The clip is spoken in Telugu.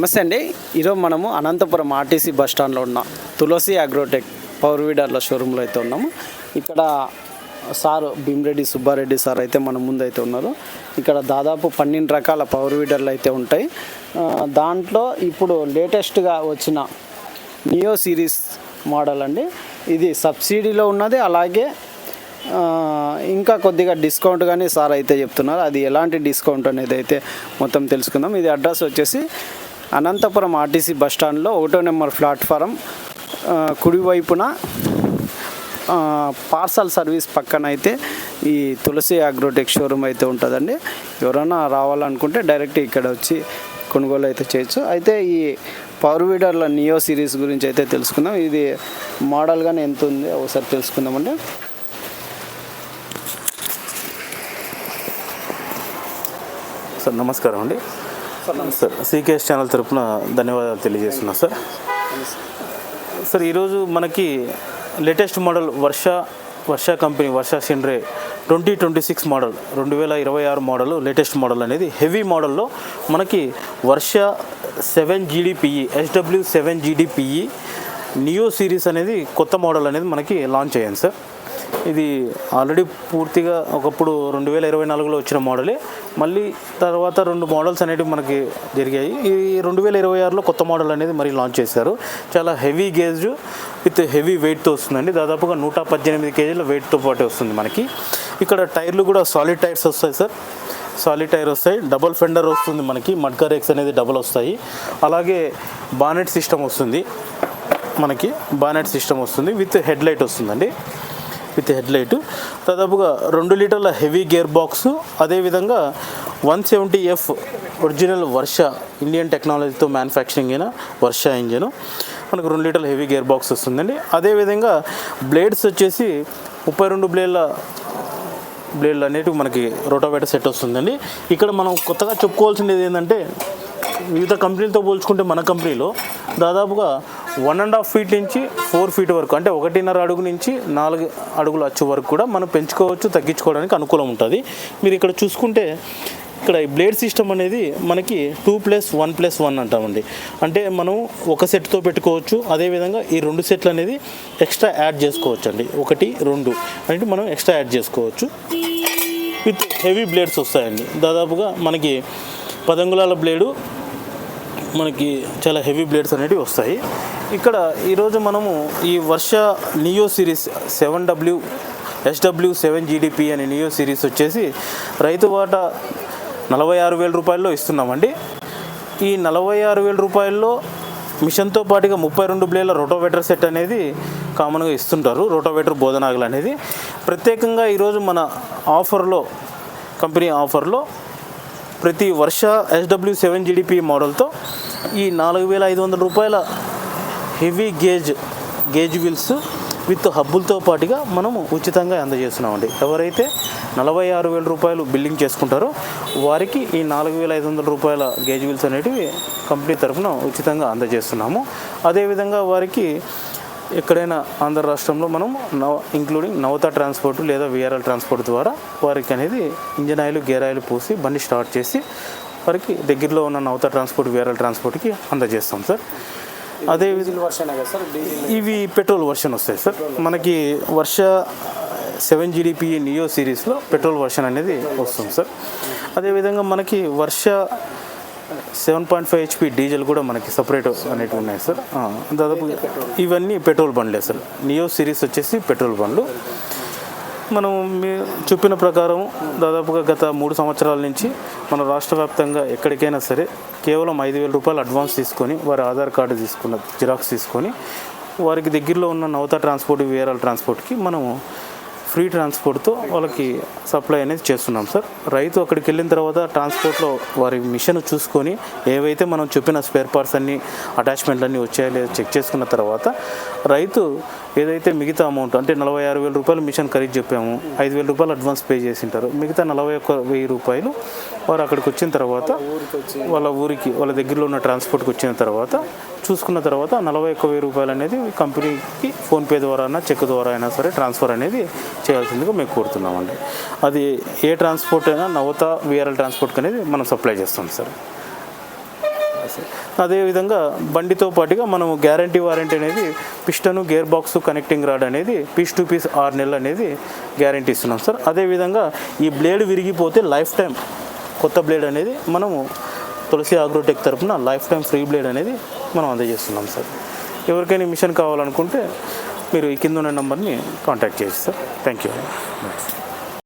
నమస్తే అండి. ఈరోజు మనము అనంతపురం ఆర్టీసీ బస్ స్టాండ్లో ఉన్న తులసి అగ్రోటెక్ పవర్ వీడర్ల షోరూంలో అయితే ఉన్నాము. ఇక్కడ సార్ భీమిరెడ్డి సుబ్బారెడ్డి సార్ అయితే మన ముందు అయితే ఉన్నారు. ఇక్కడ దాదాపు 12 రకాల పవర్ వీడర్లు అయితే ఉంటాయి. దాంట్లో ఇప్పుడు లేటెస్ట్గా వచ్చిన నియో సిరీస్ మోడల్ అండి. ఇది సబ్సిడీలో ఉన్నది, అలాగే ఇంకా కొద్దిగా డిస్కౌంట్ కానీ సార్ అయితే చెప్తున్నారు. అది ఎలాంటి డిస్కౌంట్ అనేది అయితే మొత్తం తెలుసుకుందాం. ఇది అడ్రస్ వచ్చేసి అనంతపురం ఆర్టీసీ బస్ స్టాండ్లో 1వ నెంబర్ ప్లాట్ఫారం కుడివైపున పార్సల్ సర్వీస్ పక్కన అయితే ఈ తులసి అగ్రోటెక్ షోరూమ్ అయితే ఉంటుందండి. ఎవరైనా రావాలనుకుంటే డైరెక్ట్ ఇక్కడ వచ్చి కొనుగోలు అయితే చేయొచ్చు. అయితే ఈ పవర్ వీడర్ల నియో సిరీస్ గురించి అయితే తెలుసుకుందాం. ఇది మోడల్ కానీ ఎంత ఉంది ఒకసారి తెలుసుకుందామండి. సార్ నమస్కారం అండి. సార్ సీకేఎస్ ఛానల్ తరఫున ధన్యవాదాలు తెలియజేస్తున్నా సార్. సార్ ఈరోజు మనకి లేటెస్ట్ మోడల్ వర్ష కంపెనీ వర్ష షిండ్రే 2026 మోడల్ 2026 మోడల్ లేటెస్ట్ మోడల్ అనేది హెవీ మోడల్లో మనకి వర్ష 7 GDPE SW7 GDPE neo series అనేది కొత్త మోడల్ అనేది మనకి లాంచ్ అయ్యింది సార్. ఇది ఆల్రెడీ పూర్తిగా ఒకప్పుడు 2024లో వచ్చిన మోడలే. మళ్ళీ తర్వాత 2 మోడల్స్ అనేవి మనకి జరిగాయి. ఈ 2026లో కొత్త మోడల్ అనేది మరి లాంచ్ చేశారు. చాలా హెవీ గేజ్ విత్ హెవీ వెయిట్తో వస్తుందండి. దాదాపుగా 118 kgల వెయిట్తో పాటు వస్తుంది మనకి. ఇక్కడ టైర్లు కూడా సాలిడ్ టైర్స్ వస్తాయి సార్. సాలిడ్ టైర్ వస్తాయి. డబుల్ ఫెండర్ వస్తుంది మనకి. మడ్కా రేక్స్ అనేది డబుల్ వస్తాయి. అలాగే బానెట్ సిస్టమ్ వస్తుంది మనకి. బానెట్ సిస్టమ్ వస్తుంది విత్ హెడ్ లైట్ వస్తుందండి. With head light. దాదాపుగా 2 లీటర్ల హెవీ గేర్ బాక్స్, అదేవిధంగా 170F ఒరిజినల్ వర్ష ఇండియన్ టెక్నాలజీతో మ్యానుఫ్యాక్చరింగ్ అయిన వర్ష ఇంజన్ మనకు 2 లీటర్ల హెవీ గేర్ బాక్స్ వస్తుందండి. అదేవిధంగా బ్లేడ్స్ వచ్చేసి 32 బ్లేడ్లు అనేవి మనకి రోటోవేటర్ సెట్ వస్తుందండి. ఇక్కడ మనం కొత్తగా చెప్పుకోవాల్సింది ఏంటంటే, వివిధ కంపెనీలతో పోల్చుకుంటే మన కంపెనీలో దాదాపుగా 1.5 ఫీట్ నుంచి 4 ఫీట్ వరకు, అంటే 1.5 అడుగు నుంచి 4 అడుగుల అచ్చు వరకు కూడా మనం పెంచుకోవచ్చు, తగ్గించుకోవడానికి అనుకూలం ఉంటుంది. మీరు ఇక్కడ చూసుకుంటే ఇక్కడ ఈ బ్లేడ్ సిస్టమ్ అనేది మనకి 2+1+1 అంటామండి. అంటే మనం ఒక సెట్తో పెట్టుకోవచ్చు. అదేవిధంగా ఈ 2 సెట్లు అనేది ఎక్స్ట్రా యాడ్ చేసుకోవచ్చు అండి. 1, 2 అంటే మనం ఎక్స్ట్రా యాడ్ చేసుకోవచ్చు. విత్ హెవీ బ్లేడ్స్ వస్తాయండి. దాదాపుగా మనకి 10 అంగుళాల బ్లేడు, మనకి చాలా హెవీ బ్లేడ్స్ అనేవి వస్తాయి. ఇక్కడ ఈరోజు మనము ఈ Varsha neo series 7W SW7 GDP అనే నియో సిరీస్ వచ్చేసి రైతు వాటా 46,000 రూపాయల్లో ఇస్తున్నామండి. ఈ 46,000 రూపాయల్లో మిషన్తో పాటుగా 32 బ్లేడ్ల రోటోవేటర్ సెట్ అనేది కామన్గా ఇస్తుంటారు. రోటోవేటర్ బోధనాగులు అనేది ప్రత్యేకంగా ఈరోజు మన ఆఫర్లో, కంపెనీ ఆఫర్లో ప్రతి వర్ష SW7 GDP మోడల్తో ఈ 4,500 రూపాయల హెవీ గేజ్ వీల్స్ విత్ హబ్బులతో పాటుగా మనము ఉచితంగా అందజేస్తున్నామండి. ఎవరైతే 46,000 రూపాయలు బిల్లింగ్ చేసుకుంటారో వారికి ఈ 4,500 రూపాయల గేజ్ వీల్స్ అనేటివి కంపెనీ తరఫున ఉచితంగా అందజేస్తున్నాము. అదేవిధంగా వారికి ఎక్కడైనా ఆంధ్ర రాష్ట్రంలో మనం ఇంక్లూడింగ్ నవత ట్రాన్స్పోర్ట్ లేదా VRL ట్రాన్స్పోర్ట్ ద్వారా వారికి అనేది ఇంజన్ ఆయిల్, గేర్ ఆయిల్ పూసి బండి స్టార్ట్ చేసి వారికి దగ్గరలో ఉన్న నవత ట్రాన్స్పోర్ట్, VRL ట్రాన్స్పోర్ట్కి అందజేస్తాం సార్. అదే ఇవి పెట్రోల్ వర్షన్ వస్తాయి సార్. మనకి వర్ష 7 GDP నియో సిరీస్లో పెట్రోల్ వర్షన్ అనేది వస్తుంది సార్. అదేవిధంగా మనకి వర్ష 7.5 HP డీజిల్ కూడా మనకి సపరేట్ అనేవి ఉన్నాయి సార్. దాదాపు ఇవన్నీ పెట్రోల్ బండ్లే సార్. నియో సిరీస్ వచ్చేసి పెట్రోల్ బండ్లు. మనం చెప్పిన ప్రకారం దాదాపుగా గత 3 సంవత్సరాల నుంచి మన రాష్ట్ర వ్యాప్తంగా ఎక్కడికైనా సరే కేవలం 5,000 రూపాయలు అడ్వాన్స్ తీసుకొని వారి ఆధార్ కార్డు తీసుకున్న జిరాక్స్ తీసుకొని వారికి దగ్గరలో ఉన్న నవత ట్రాన్స్పోర్ట్, VRL ట్రాన్స్పోర్ట్కి మనము ఫ్రీ ట్రాన్స్పోర్ట్తో వాళ్ళకి సప్లై అనేది చేస్తున్నాం సార్. రైతు అక్కడికి వెళ్ళిన తర్వాత ట్రాన్స్పోర్ట్లో వారి మిషన్ చూసుకొని ఏవైతే మనం చెప్పిన స్పేర్ పార్ట్స్ అన్నీ, అటాచ్మెంట్లు అన్నీ వచ్చాయో లేదో చెక్ చేసుకున్న తర్వాత రైతు ఏదైతే మిగతా అమౌంట్, అంటే 46,000 రూపాయలు మిషన్ ఖరీదు చెప్పాము, 5,000 రూపాయలు అడ్వాన్స్ పే చేసి ఉంటారు. మిగతా 41,000 రూపాయలు వారు అక్కడికి వచ్చిన తర్వాత వాళ్ళ ఊరికి, వాళ్ళ దగ్గరలో ఉన్న ట్రాన్స్పోర్ట్కి వచ్చిన తర్వాత చూసుకున్న తర్వాత 41,000 రూపాయలు అనేది కంపెనీకి ఫోన్పే ద్వారా అయినా, చెక్ ద్వారా అయినా సరే ట్రాన్స్ఫర్ అనేది చేయాల్సిందిగా మేము కోరుతున్నామండి. అది ఏ ట్రాన్స్పోర్ట్ అయినా నవత VRL ట్రాన్స్పోర్ట్కి అనేది మనం సప్లై చేస్తాం సార్. సార్. అదేవిధంగా బండితో పాటుగా మనము గ్యారంటీ వారంటీ అనేది piston gear box connecting rod అనేది పీస్ టు పీస్ 6 నెలలు అనేది గ్యారంటీ ఇస్తున్నాం సార్. అదేవిధంగా ఈ బ్లేడ్ విరిగిపోతే లైఫ్ టైం కొత్త బ్లేడ్ అనేది మనము తులసి అగ్రోటెక్ తరఫున లైఫ్ టైం ఫ్రీ బ్లేడ్ అనేది మనం అందజేస్తున్నాం సార్. ఎవరికైనా మిషన్ కావాలనుకుంటే మీరు ఈ కింద ఉన్న నెంబర్ని కాంటాక్ట్ చేయొచ్చు సార్. Thank you.